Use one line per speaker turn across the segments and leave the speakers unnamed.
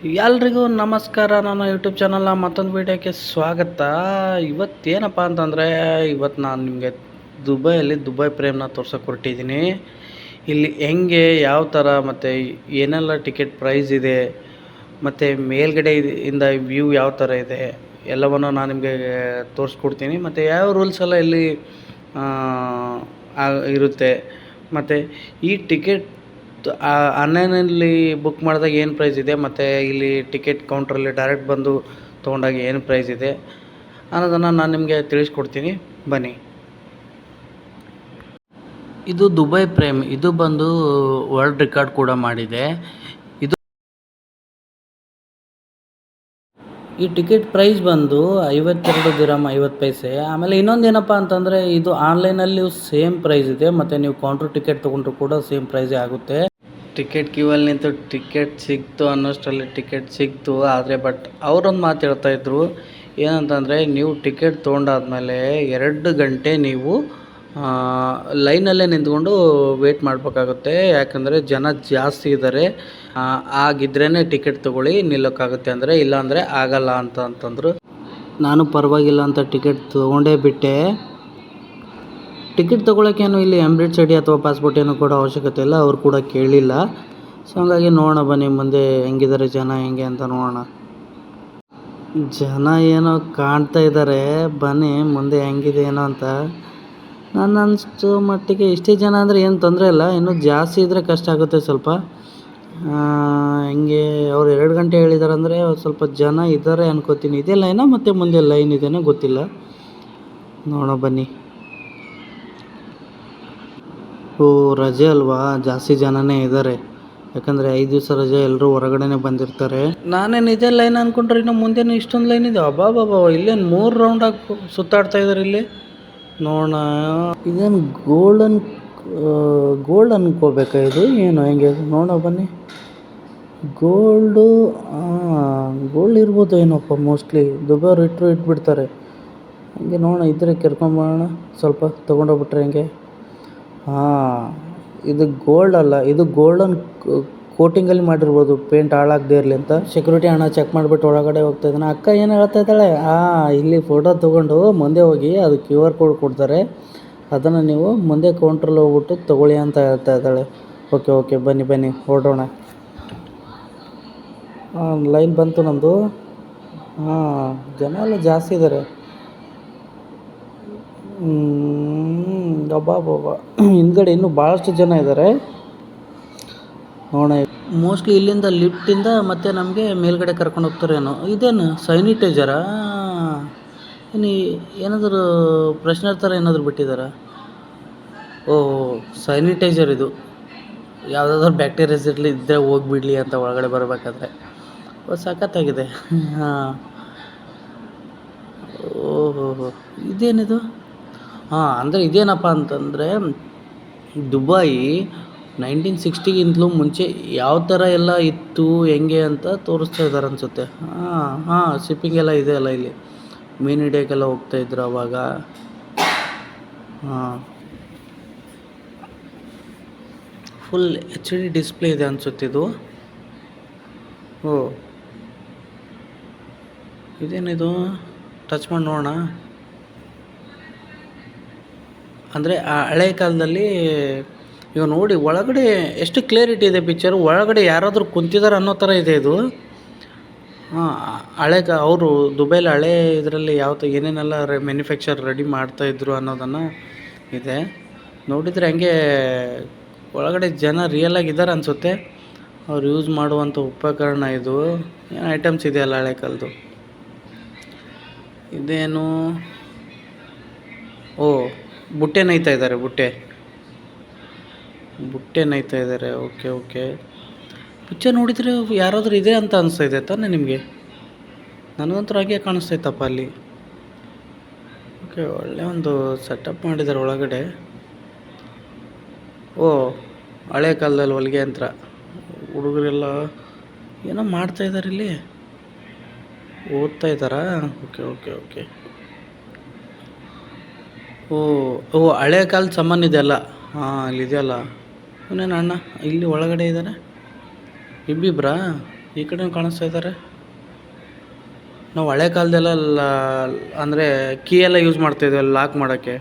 ಎಲ್ರಿಗೂ ನಮಸ್ಕಾರ. ನನ್ನ ಯೂಟ್ಯೂಬ್ ಚಾನಲ್ನ ಮತ್ತೊಂದು ವೀಡಿಯೋಕ್ಕೆ ಸ್ವಾಗತ. ಇವತ್ತೇನಪ್ಪ ಅಂತಂದರೆ ಇವತ್ತು ನಾನು ನಿಮಗೆ ದುಬೈ ಪ್ರೇಮ್ನ ತೋರ್ಸೋಕೆ ಹೊರಟಿದ್ದೀನಿ. ಇಲ್ಲಿ ಹೆಂಗೆ ಯಾವ ಥರ ಮತ್ತು ಏನೆಲ್ಲ ಟಿಕೆಟ್ ಪ್ರೈಸ್ ಇದೆ ಮತ್ತು ಮೇಲ್ಗಡೆ ಇಂದ ವ್ಯೂ ಯಾವ ಥರ ಇದೆ ಎಲ್ಲವನ್ನು ನಾನು ನಿಮಗೆ ತೋರಿಸ್ಕೊಡ್ತೀನಿ. ಮತ್ತು ಯಾವ ರೂಲ್ಸ್ ಎಲ್ಲ ಇಲ್ಲಿ ಇರುತ್ತೆ ಮತ್ತು ಈ ಟಿಕೆಟ್ ಆನ್ಲೈನಲ್ಲಿ ಬುಕ್ ಮಾಡಿದಾಗ ಏನು ಪ್ರೈಸ್ ಇದೆ ಮತ್ತು ಇಲ್ಲಿ ಟಿಕೆಟ್ ಕೌಂಟ್ರಲ್ಲಿ ಡೈರೆಕ್ಟ್ ಬಂದು ತೊಗೊಂಡಾಗ ಏನು ಪ್ರೈಸ್ ಇದೆ ಅನ್ನೋದನ್ನು ನಾನು ನಿಮಗೆ ತಿಳಿಸ್ಕೊಡ್ತೀನಿ, ಬನ್ನಿ. ಇದು ದುಬೈ ಪ್ರೇಮ್, ಇದು ಬಂದು ವರ್ಲ್ಡ್ ರೆಕಾರ್ಡ್ ಕೂಡ ಮಾಡಿದೆ. ಈ ಟಿಕೆಟ್ ಪ್ರೈಸ್ ಬಂದು 52 ದಿರಮ್ 50 ಪೈಸೆ. ಆಮೇಲೆ ಇನ್ನೊಂದು ಏನಪ್ಪ ಅಂತಂದರೆ ಇದು ಆನ್ಲೈನಲ್ಲಿ ಸೇಮ್ ಪ್ರೈಸ್ ಇದೆ ಮತ್ತು ನೀವು ಕೌಂಟ್ರ್ ಟಿಕೆಟ್ ತೊಗೊಂಡ್ರು ಕೂಡ ಸೇಮ್ ಪ್ರೈಸೇ ಆಗುತ್ತೆ. ಟಿಕೆಟ್ ಕ್ಯೂವಲ್ಲಿ ನಿಂತು ಟಿಕೆಟ್ ಸಿಕ್ತು ಅನ್ನೋಷ್ಟರಲ್ಲಿ ಟಿಕೆಟ್ ಸಿಕ್ತು. ಆದರೆ ಬಟ್ ಅವರೊಂದು ಮಾತು ಹೇಳ್ತಾಯಿದ್ರು, ಏನಂತಂದರೆ ನೀವು ಟಿಕೆಟ್ ತೊಗೊಂಡಾದ್ಮೇಲೆ 2 ಗಂಟೆ ನೀವು ಲೈನಲ್ಲೇ ನಿಂತ್ಕೊಂಡು ವೇಟ್ ಮಾಡಬೇಕಾಗುತ್ತೆ. ಯಾಕಂದರೆ ಜನ ಜಾಸ್ತಿ ಇದ್ದಾರೆ, ಆಗಿದ್ರೇ ಟಿಕೆಟ್ ತೊಗೊಳ್ಳಿ, ನಿಲ್ಲೋಕ್ಕಾಗುತ್ತೆ ಅಂದರೆ, ಇಲ್ಲಾಂದರೆ ಆಗಲ್ಲ ಅಂತಂದರು. ನಾನು ಪರವಾಗಿಲ್ಲ ಅಂತ ಟಿಕೆಟ್ ತೊಗೊಂಡೇ ಬಿಟ್ಟೆ. ಟಿಕೆಟ್ ತೊಗೊಳಕ್ಕೇನು ಇಲ್ಲಿ ಎಮಿರೇಟ್ಸ್ ಐ ಡಿ ಅಥವಾ ಪಾಸ್ಪೋರ್ಟ್ ಏನೂ ಕೂಡ ಅವಶ್ಯಕತೆ ಇಲ್ಲ, ಅವ್ರು ಕೂಡ ಕೇಳಿಲ್ಲ. ಸೊ ಹಂಗಾಗಿ ನೋಡೋಣ ಬನ್ನಿ ಮುಂದೆ ಹೆಂಗಿದ್ದಾರೆ ಜನ ಹೆಂಗೆ ಅಂತ ನೋಡೋಣ. ಜನ ಏನೋ ಕಾಣ್ತಾ ಇದ್ದಾರೆ, ಬನ್ನಿ ಮುಂದೆ ಹೆಂಗಿದೆ ಏನೋ ಅಂತ. ನಾನು ಅನಿಸ್ತು ಮಟ್ಟಿಗೆ ಇಷ್ಟೇ ಜನ ಅಂದರೆ ಏನು ತೊಂದರೆ ಇಲ್ಲ, ಇನ್ನೂ ಜಾಸ್ತಿ ಇದ್ದರೆ ಕಷ್ಟ ಆಗುತ್ತೆ ಸ್ವಲ್ಪ. ಹಿಂಗೆ ಅವ್ರು 2 ಗಂಟೆ ಹೇಳಿದ್ದಾರೆ ಅಂದರೆ ಸ್ವಲ್ಪ ಜನ ಇದ್ದಾರೆ ಅನ್ಕೋತೀನಿ. ಇದೇ ಲೈನಾ ಮತ್ತು ಮುಂದೆ ಲೈನ್ ಇದೆಯೋ ಗೊತ್ತಿಲ್ಲ, ನೋಡೋಣ ಬನ್ನಿ. ರಜೆ ಅಲ್ವಾ, ಜಾಸ್ತಿ ಜನನೇ ಇದ್ದಾರೆ. ಯಾಕಂದರೆ 5 ದಿವಸ ರಜೆ, ಎಲ್ಲರೂ ಹೊರಗಡೆನೇ ಬಂದಿರ್ತಾರೆ. ನಾನೇನು ಇದೇ ಲೈನ್ ಅಂದ್ಕೊಂಡ್ರೆ ಇನ್ನು ಮುಂದೆನೂ ಇಷ್ಟೊಂದು ಲೈನ್ ಇದೆ. ಅಬ್ಬಾ ಇಲ್ಲೇನು 3 ರೌಂಡ್ ಆಗಿ ಸುತ್ತಾಡ್ತಾ ಇದ್ದಾರೆ ಇಲ್ಲಿ. ನೋಡೋಣ, ಇದೇನು ಗೋಲ್ಡ್ ಅನ್ಕೋಬೇಕಾ ಇದು, ಏನು ಹೆಂಗೆ ನೋಡೋಣ ಬನ್ನಿ. ಗೋಲ್ಡ್ ಇರ್ಬೋದು ಏನಪ್ಪ, ಮೋಸ್ಟ್ಲಿ ದುಬೈಯವ್ರು ಇಟ್ಬಿಡ್ತಾರೆ. ಹಂಗೆ ನೋಡೋಣ, ಇದ್ದರೆ ಕರ್ಕೊಂಬೋಣ, ಸ್ವಲ್ಪ ತೊಗೊಂಡೋಗ್ಬಿಟ್ರೆ ಹೆಂಗೆ. ಇದು ಗೋಲ್ಡ್ ಅಲ್ಲ, ಇದು ಗೋಲ್ಡನ್ ಕೋಟಿಂಗಲ್ಲಿ ಮಾಡಿರ್ಬೋದು, ಪೇಂಟ್ ಹಾಳಾಗದೇ ಇರಲಿ ಅಂತ. ಸೆಕ್ಯೂರಿಟಿ ಅಣ್ಣ ಚೆಕ್ ಮಾಡಿಬಿಟ್ಟು ಒಳಗಡೆ ಹೋಗ್ತಾ ಇದ್ದಾನೆ. ಅಕ್ಕ ಏನು ಹೇಳ್ತಾ ಇದ್ದಾಳೆ, ಇಲ್ಲಿ ಫೋಟೋ ತೊಗೊಂಡು ಮುಂದೆ ಹೋಗಿ ಅದು QR ಕೋಡ್ ಕೊಡ್ತಾರೆ, ಅದನ್ನು ನೀವು ಮುಂದೆ ಕೌಂಟ್ರಲ್ಲಿ ಹೋಗ್ಬಿಟ್ಟು ತೊಗೊಳ್ಳಿ ಅಂತ ಹೇಳ್ತಾ ಇದ್ದಾಳೆ. ಓಕೆ ಬನ್ನಿ ಹೊರಡೋಣ. ಲೈನ್ ಬಂತು ನಮ್ಮದು. ಜನ ಎಲ್ಲ ಜಾಸ್ತಿ ಇದ್ದಾರೆ. ಅಬ್ಬಾ ಹಿಂದ್ಗಡೆ ಇನ್ನೂ ಭಾಳಷ್ಟು ಜನ ಇದ್ದಾರೆ. ನೋಡೋಣ, ಮೋಸ್ಟ್ಲಿ ಇಲ್ಲಿಂದ ಲಿಫ್ಟಿಂದ ಮತ್ತೆ ನಮಗೆ ಮೇಲ್ಗಡೆ ಕರ್ಕೊಂಡು ಹೋಗ್ತಾರೇನೋ. ಇದೇನು ಸ್ಯಾನಿಟೈಸರಾ, ಏನಾದರೂ ಫ್ರೆಶ್ನರ್ ಥರ ಏನಾದರೂ ಬಿಟ್ಟಿದ್ದಾರಾ? ಸ್ಯಾನಿಟೈಸರ್ ಇದು, ಯಾವುದಾದ್ರೂ ಬ್ಯಾಕ್ಟೀರಿಯಾಸ್ ಇದ್ದರೆ ಹೋಗಿಬಿಡಲಿ ಅಂತ ಒಳಗಡೆ ಬರಬೇಕಾದ್ರೆ. ಸಖತ್ತಾಗಿದೆ. ಓಹೋ ಇದೇನಿದು? ಅಂದರೆ ಇದೇನಪ್ಪ ಅಂತಂದರೆ ದುಬೈ 1960ಗಿಂತಲೂ ಮುಂಚೆ ಯಾವ ಥರ ಎಲ್ಲ ಇತ್ತು ಹೆಂಗೆ ಅಂತ ತೋರಿಸ್ತಾ ಇದ್ದಾರೆ ಅನಿಸುತ್ತೆ. ಶಿಪ್ಪಿಂಗ್ ಎಲ್ಲ ಇದೆ ಅಲ್ಲ, ಇಲ್ಲಿ ಮೀನು ಹಿಡಿಯೋಕ್ಕೆಲ್ಲ ಹೋಗ್ತಾಯಿದ್ರು ಅವಾಗ. ಫುಲ್ HD ಡಿಸ್ಪ್ಲೇ ಇದೆ ಅನಿಸುತ್ತಿದ್ದು. ಇದೇನಿದು, ಟಚ್ ಮಾಡಿ ನೋಡೋಣ. ಅಂದರೆ ಆ ಹಳೆ ಕಾಲದಲ್ಲಿ ಈಗ ನೋಡಿ ಒಳಗಡೆ ಎಷ್ಟು ಕ್ಲಿಯರಿಟಿ ಇದೆ ಪಿಕ್ಚರು, ಒಳಗಡೆ ಯಾರಾದರೂ ಕುಂತಿದ್ದಾರೆ ಅನ್ನೋ ಥರ ಇದೆ ಇದು. ಅವರು ದುಬೈಲಿ ಹಳೆ ಇದರಲ್ಲಿ ಏನೇನೆಲ್ಲ ಮ್ಯಾನುಫ್ಯಾಕ್ಚರ್ ರೆಡಿ ಮಾಡ್ತಾಯಿದ್ರು ಅನ್ನೋದನ್ನು ಇದೆ. ನೋಡಿದರೆ ಹಂಗೆ ಒಳಗಡೆ ಜನ ರಿಯಲ್ ಆಗಿದ್ದಾರೆ ಅನಿಸುತ್ತೆ. ಅವ್ರು ಯೂಸ್ ಮಾಡುವಂಥ ಉಪಕರಣ ಇದು, ಏನು ಐಟಮ್ಸ್ ಇದೆಯಲ್ಲ ಹಳೆ ಕಾಲದ್ದು. ಇದೇನು, ಬುಟ್ಟೆ ನೇಯ್ತಾ ಇದ್ದಾರೆ, ಬುಟ್ಟೆ ನೇಯ್ತಾ ಇದ್ದಾರೆ. ಓಕೆ ಪಿಕ್ಚರ್ ನೋಡಿದರೆ ಯಾರಾದರೂ ಇದೆ ಅಂತ ಅನಿಸ್ತಾ ತಾನೇ ನಿಮಗೆ? ನನಗಂತೂ ಹಾಗೆ ಕಾಣಿಸ್ತೈತಪ್ಪ ಅಲ್ಲಿ. ಒಳ್ಳೆ ಒಂದು ಸೆಟಪ್ ಮಾಡಿದ್ದಾರೆ ಒಳಗಡೆ. ಹಳೆ ಕಾಲದಲ್ಲಿ ಹೊಲಿಗೆ ಯಂತ್ರ, ಹುಡುಗರೆಲ್ಲ ಏನೋ ಮಾಡ್ತಾಯಿದ್ದಾರೆ ಇಲ್ಲಿ, ಓದ್ತಾ ಇದ್ದಾರಾ? ಓಕೆ ಹಳೆ ಕಾಲದ ಸಾಮಾನು ಇದೆಯಲ್ಲ. ಇಲ್ಲಿದೆಯಲ್ಲ, ಇನ್ನೇನು ಅಣ್ಣ ಇಲ್ಲಿ ಒಳಗಡೆ ಇದ್ದಾರೆ, ಇಬ್ಬಿಬ್ರಾ? ಈ ಕಡೆ ಕಾಣಿಸ್ತಾ ಇದ್ದಾರೆ. ನಾವು ಹಳೆ ಕಾಲದೆಲ್ಲ ಅಂದರೆ ಕೀ ಎಲ್ಲ ಯೂಸ್ ಮಾಡ್ತಾಯಿದ್ವಿ ಲಾಕ್ ಮಾಡೋಕ್ಕೆ,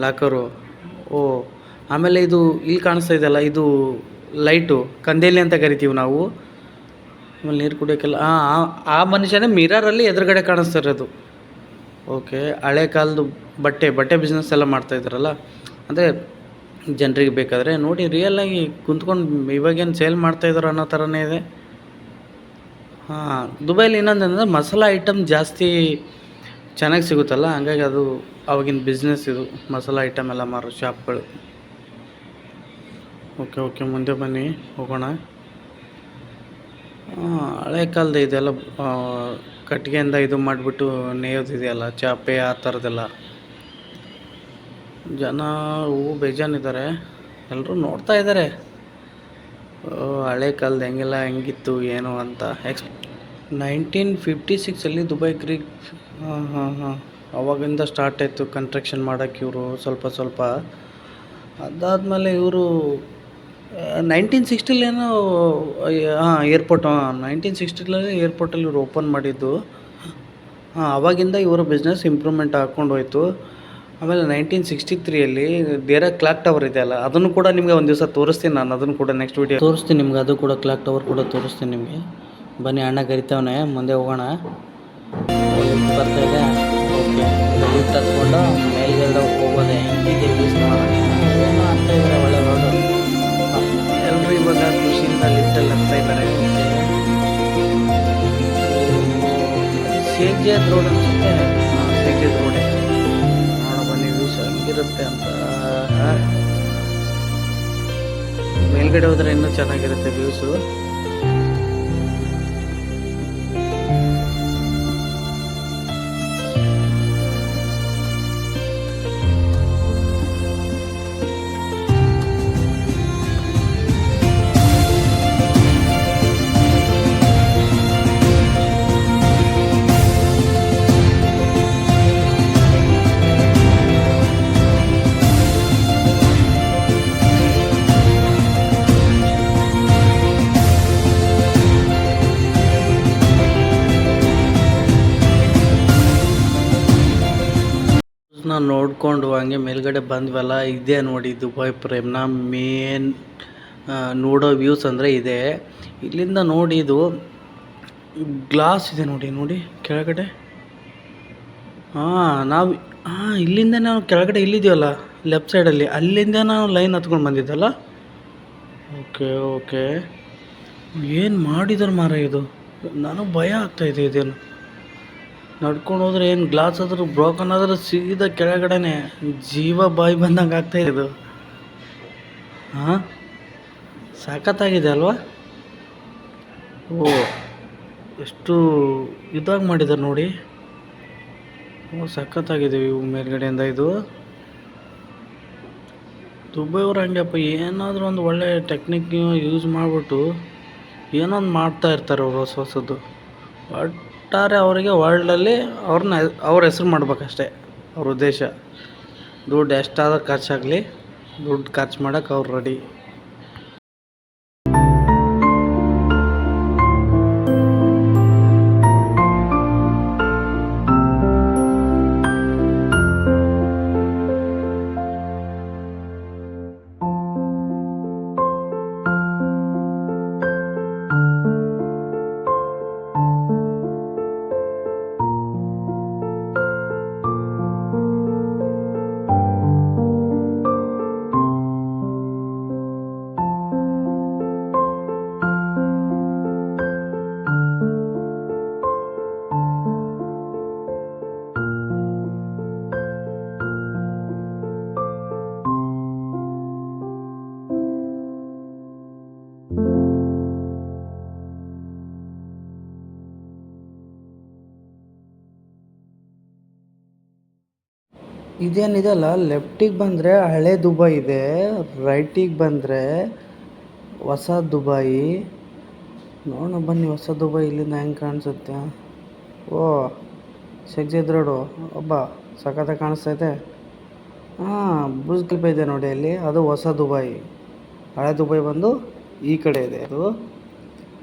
ಲಾಕರು. ಓ, ಆಮೇಲೆ ಇದು ಇಲ್ಲಿ ಕಾಣಿಸ್ತಾ ಇದೆಯಲ್ಲ, ಇದು ಲೈಟು ಕಂದೇಲಿ ಅಂತ ಕರಿತೀವಿ ನಾವು. ಆಮೇಲೆ ನೀರು ಕುಡಿಯೋಕ್ಕೆಲ್ಲ ಆ ಮನುಷ್ಯನೇ ಮಿರರಲ್ಲಿ ಎದುರುಗಡೆ ಕಾಣಿಸ್ತಾ ಇರೋದು. ಓಕೆ, ಹಳೆ ಕಾಲದ್ದು ಬಟ್ಟೆ ಬಿಸ್ನೆಸ್ ಎಲ್ಲ ಮಾಡ್ತಾಯಿದ್ರಲ್ಲ, ಅಂದರೆ ಜನರಿಗೆ ಬೇಕಾದರೆ ನೋಡಿ ರಿಯಲಾಗಿ ಕುಂತ್ಕೊಂಡು ಇವಾಗೇನು ಸೇಲ್ ಮಾಡ್ತಾಯಿದ್ರು ಅನ್ನೋ ಥರನೇ ಇದೆ. ದುಬೈಲಿ ಇನ್ನೊಂದಂದರೆ ಮಸಾಲ ಐಟಮ್ ಜಾಸ್ತಿ ಚೆನ್ನಾಗಿ ಸಿಗುತ್ತಲ್ಲ, ಹಂಗಾಗಿ ಅದು ಆವಾಗಿನ ಬಿಸ್ನೆಸ್ ಇದು, ಮಸಾಲ ಐಟಮ್ ಎಲ್ಲ ಮಾರೋ ಶಾಪ್ಗಳು. ಓಕೆ ಮುಂದೆ ಬನ್ನಿ ಹೋಗೋಣ. ಹಳೆ ಕಾಲದ ಇದೆಲ್ಲ ಕಟ್ಟಿಗೆಯಿಂದ ಇದು ಮಾಡಿಬಿಟ್ಟು ನೇಯೋದಿದೆಯಲ್ಲ, ಚಾಪೆ ಆ ಥರದ್ದೆಲ್ಲ. ಜನ ಬೇಜಾನಿದ್ದಾರೆ, ಎಲ್ಲರೂ ನೋಡ್ತಾ ಇದ್ದಾರೆ ಹಳೆ ಕಾಲದ ಹೆಂಗಿತ್ತು ಏನು ಅಂತ. 1956 ದುಬೈ ಕ್ರೀಕ್ ಅವಾಗಿಂದ ಸ್ಟಾರ್ಟ್ ಆಯಿತು ಕನ್ಸ್ಟ್ರಕ್ಷನ್ ಮಾಡೋಕ್ಕೆ ಇವರು ಸ್ವಲ್ಪ. ಅದಾದಮೇಲೆ ಇವರು 1960 ಏನೋ ಏರ್ಪೋರ್ಟ್ 1960 ಏರ್ಪೋರ್ಟಲ್ಲಿ ಇವರು ಓಪನ್ ಮಾಡಿದ್ದು. ಅವಾಗಿಂದ ಇವರ ಬಿಸ್ನೆಸ್ ಇಂಪ್ರೂವ್ಮೆಂಟ್ ಹಾಕ್ಕೊಂಡು ಹೋಯ್ತು. ಆಮೇಲೆ 1963 ಬೇರೆ ಕ್ಲಾಕ್ ಟವರ್ ಇದೆಯಲ್ಲ, ಅದನ್ನು ಕೂಡ ನಿಮಗೆ ಒಂದು ದಿವಸ ತೋರಿಸ್ತೀನಿ ನಾನು. ಅದನ್ನು ಕೂಡ ನೆಕ್ಸ್ಟ್ ವೀಡಿಯೋ ತೋರಿಸ್ತೀನಿ ನಿಮ್ಗೆ. ಅದು ಕೂಡ ಕ್ಲಾಕ್ ಟವರ್ ಕೂಡ ತೋರಿಸ್ತೀನಿ ನಿಮಗೆ. ಬನ್ನಿ, ಅಣ್ಣ ಕರಿತಾವನೆ, ಮುಂದೆ ಹೋಗೋಣ. ಬರ್ತಾ ಇದೆ. ಓಕೆ, ಲಿಫ್ಟ್ ಹತ್ಕೊಂಡು ಮೇಲ್ಗಡೆ ಹೋಗೋದೆ. ಹೆಂಗಿದೆ ಪ್ಲೀಸ್ ನೋಡೋಣ. ಏನೋ ಆಗ್ತಾ ಇದ್ದಾರೆ, ಒಳ್ಳೆ ರೋಡು. ಎಲ್ಲರೂ ಇವಾಗ ಖುಷಿಯಿಂದ ಲಿಫ್ಟಲ್ಲಿ ಹತ್ತಾ ಇದ್ದಾರೆ. ಶೇಖ್ ಜಿಯಾದ್ ರೋಡ್ ಅನಿಸುತ್ತೆ. ಶೇಖ್ ಜಿಯಾದ್ ರೋಡೇ. ನೋಡೋ ಬನ್ನಿ ವ್ಯೂಸ್ ಹೆಂಗಿರುತ್ತೆ ಅಂತ. ಮೇಲ್ಗಡೆ ಹೋದರೆ ಇನ್ನೂ ಚೆನ್ನಾಗಿರುತ್ತೆ ವ್ಯೂಸು. ನೋಡಿಕೊಂಡು ಹಂಗೆ ಮೇಲ್ಗಡೆ ಬಂದ್ವಲ್ಲ, ಇದೇ ನೋಡಿ ದುಬೈ ಪ್ರೇಮ್ನ ಮೇನ್ ನೋಡೋ ವ್ಯೂಸ್ ಅಂದರೆ ಇದೆ. ಇಲ್ಲಿಂದ ನೋಡಿ, ಇದು ಗ್ಲಾಸ್ ಇದೆ ನೋಡಿ ಕೆಳಗಡೆ. ನಾವು ಇಲ್ಲಿಂದ ನಾವು ಕೆಳಗಡೆ ಇಲ್ಲಿದ್ದೀವಲ್ಲ ಲೆಫ್ಟ್ ಸೈಡಲ್ಲಿ, ಅಲ್ಲಿಂದ ನಾವು ಲೈನ್ ಹತ್ಕೊಂಡು ಬಂದಿದ್ದಲ್ಲ. ಓಕೆ ಏನು ಮಾಡಿದಾರೆ ಮಾರ ಇದು. ನನಗೆ ಭಯ ಆಗ್ತಾಯಿದೆ ಇದೇನು. ನಡ್ಕೊಂಡು ಹೋದ್ರೆ ಏನು ಗ್ಲಾಸ್ ಆದರೂ ಬ್ರೋಕನ್ ಆದರೂ ಸೀದಾ ಕೆಳಗಡೆನೆ ಜೀವ ಬಾಯಿ ಬಂದಂಗೆ ಆಗ್ತಾಯಿದೆ ಇದು. ಸಖತ್ತಾಗಿದೆ ಅಲ್ವಾ. ಎಷ್ಟು ಇದಾಗಿ ಮಾಡಿದ್ದಾರೆ ನೋಡಿ. ಸಖತ್ತಾಗಿದೆ ಇವು ಮೇಲ್ಗಡೆಯಿಂದ. ಇದು ದುಬೈ ಅವ್ರು ಹಂಗಪ್ಪ, ಏನಾದರೂ ಒಂದು ಒಳ್ಳೆ ಟೆಕ್ನಿಕ್ ಯೂಸ್ ಮಾಡಿಬಿಟ್ಟು ಏನೊಂದು ಮಾಡ್ತಾ ಇರ್ತಾರೆ ಅವರು ಹೊಸದು. ಒಟ್ಟಾರೆ ಅವರಿಗೆ ವರ್ಲ್ಡಲ್ಲಿ ಅವ್ರ ಹೆಸ್ರು ಮಾಡ್ಬೇಕಷ್ಟೆ ಅವ್ರ ಉದ್ದೇಶ. ದುಡ್ಡು ಎಷ್ಟಾದರೂ ಖರ್ಚಾಗಲಿ, ದುಡ್ಡು ಖರ್ಚು ಮಾಡೋಕೆ ಅವ್ರು ರೆಡಿ. ಇದೇನಿದೆಲ್ಲ, ಲೆಫ್ಟಿಗೆ ಬಂದರೆ ಹಳೆ ದುಬೈ ಇದೆ, ರೈಟಿಗೆ ಬಂದರೆ ಹೊಸ ದುಬೈ. ನೋಡೋಣ ಬನ್ನಿ ಹೊಸ ದುಬೈ ಇಲ್ಲಿಂದ ಹೆಂಗೆ ಕಾಣಿಸುತ್ತೆ. ಶೇಖ್ ಜಿಯಾದ್ ರೋಡು ಸಖತ್ತಾಗಿ ಕಾಣಿಸ್ತೈತೆ. ಬುರ್ಜ್ ಖಲೀಫಾ ಇದೆ ನೋಡಿ ಅಲ್ಲಿ, ಅದು ಹೊಸ ದುಬೈ. ಹಳೆ ದುಬೈ ಬಂದು ಈ ಕಡೆ ಇದೆ. ಅದು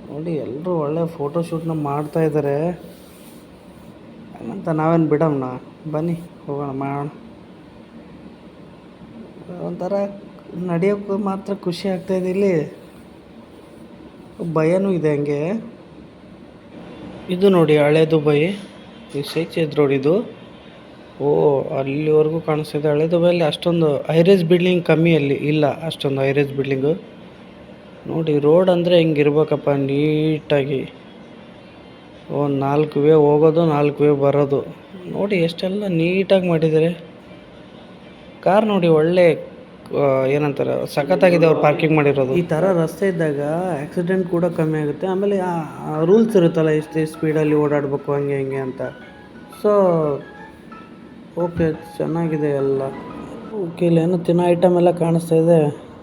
ನೋಡಿ ಎಲ್ಲರೂ ಒಳ್ಳೆ ಫೋಟೋಶೂಟ್ನ ಮಾಡ್ತಾ ಇದ್ದಾರೆ. ಹಂಗಂತ ನಾವೇನು ಬಿಡೋಣ, ಬನ್ನಿ ಹೋಗೋಣ ಮಾಡೋಣ. ಒಂಥರ ನಡೆಯೋಕ್ಕೂ ಮಾತ್ರ ಖುಷಿ ಆಗ್ತಾಯಿದೆ, ಇಲ್ಲಿ ಭಯನೂ ಇದೆ ಹಂಗೆ. ಇದು ನೋಡಿ ಹಳೆ ದುಬೈ, ಈ ಶೇಖ್ ಸೈಯದ್ ರೋಡ್ ಇದು. ಓ ಅಲ್ಲಿವರೆಗೂ ಕಾಣಿಸ್ತಿದೆ. ಹಳೆ ದುಬೈಯಲ್ಲಿ ಅಷ್ಟೊಂದು ಹೈರೇಜ್ ಬಿಲ್ಡಿಂಗ್ ಕಮ್ಮಿ ಅಲ್ಲಿ ಇಲ್ಲ, ಅಷ್ಟೊಂದು ಹೈರೇಜ್ ಬಿಲ್ಡಿಂಗು. ನೋಡಿ ರೋಡ್ ಅಂದರೆ ಹಿಂಗಿರ್ಬೇಕಪ್ಪ, ನೀಟಾಗಿ. 4 ವೇ ಹೋಗೋದು, 4 ವೇ ಬರೋದು. ನೋಡಿ ಎಷ್ಟೆಲ್ಲ ನೀಟಾಗಿ ಮಾಡಿದ್ದಾರೆ. ಕಾರ್ ನೋಡಿ ಒಳ್ಳೆ ಏನಂತಾರೆ ಸಖತ್ತಾಗಿದೆ ಅವ್ರು ಪಾರ್ಕಿಂಗ್ ಮಾಡಿರೋದು. ಈ ಥರ ರಸ್ತೆ ಇದ್ದಾಗ ಆಕ್ಸಿಡೆಂಟ್ ಕೂಡ ಕಮ್ಮಿ ಆಗುತ್ತೆ. ಆಮೇಲೆ ರೂಲ್ಸ್ ಇರುತ್ತಲ್ಲ, ಎಷ್ಟು ಸ್ಪೀಡಲ್ಲಿ ಓಡಾಡಬೇಕು ಹಂಗೆ ಹಿಂಗೆ ಅಂತ. ಸೊ ಓಕೆ, ಚೆನ್ನಾಗಿದೆ ಎಲ್ಲ. ಓಕೆ, ಇಲ್ಲಿ ಏನೋ ತಿನ್ನೋ ಐಟಮ್ ಎಲ್ಲ ಕಾಣಿಸ್ತಾ ಇದೆ,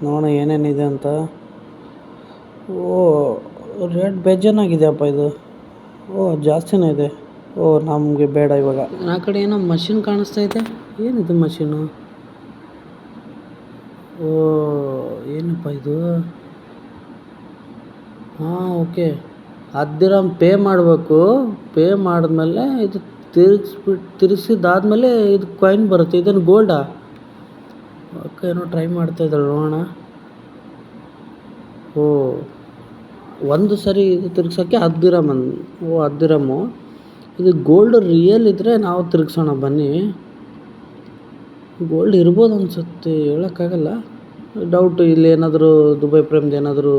ನೋಡೋಣ ಏನೇನಿದೆ ಅಂತ. ಓ ರೇಟ್ ಬೇಜಾನಾಗಿದೆಯಪ್ಪ ಇದು. ಓ ಜಾಸ್ತಿನೇ ಇದೆ. ಓ ನಮಗೆ ಬೇಡ ಇವಾಗ. ಆ ಕಡೆ ಏನೋ ಮಷಿನ್ ಕಾಣಿಸ್ತಾ ಇದೆ, ಏನಿದು ಮಷೀನು? ಓ ಏನಪ್ಪ ಇದು? ಹಾಂ ಓಕೆ, 10 ದಿರಮ್ ಪೇ ಮಾಡಬೇಕು. ಪೇ ಮಾಡಿದ್ಮೇಲೆ ಇದು ತಿರ್ಗಿಸಿದಾದ್ಮೇಲೆ ಇದು ಕಾಯಿನ್ ಬರುತ್ತೆ. ಇದನ್ನು ಗೋಲ್ಡಾ? ಓಕೆ, ಏನೋ ಟ್ರೈ ಮಾಡ್ತಾ ಇದ್ದಾಳೆ, ನೋಡೋಣ. ಓ ಒಂದು ಸರಿ ಇದು ತಿರ್ಗ್ಸೋಕ್ಕೆ 10 ದಿರಮ್. ಓ 10 ದಿರಮ್ಮು. ಇದು ಗೋಲ್ಡ್ ರಿಯಲ್ ಇದ್ದರೆ ನಾವು ತಿರ್ಗ್ಸೋಣ ಬನ್ನಿ. ಗೋಲ್ಡ್ ಇರ್ಬೋದು ಅನಿಸುತ್ತೆ, ಹೇಳೋಕ್ಕಾಗಲ್ಲ. ಡೌಟು, ಇಲ್ಲಿ ಏನಾದರೂ ದುಬೈ ಪ್ರೇಮ್ದು ಏನಾದರೂ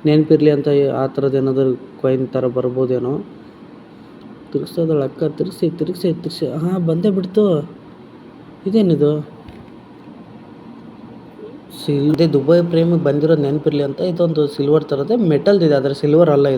ನೆನಪಿರಲಿ ಅಂತ ಆ ಥರದ್ದು ಏನಾದರೂ ಕಾಯಿನ್ ಥರ ಬರ್ಬೋದೇನೋ. ತಿರ್ಗಿಸೋದಳು ಅಕ್ಕ, ತಿರ್ಗಿಸಿ. ಹಾಂ ಬಂದೇ ಬಿಡ್ತು. ಇದೇನಿದು? ಅದೇ ದುಬೈ ಪ್ರೇಮಿಗೆ ಬಂದಿರೋದು ನೆನಪಿರಲಿ ಅಂತ ಇದೊಂದು ಸಿಲ್ವರ್ ಥರದೇ ಮೆಟಲ್ದಿದೆ, ಆದರೆ ಸಿಲ್ವರ್ ಅಲ್ಲ ಇದು.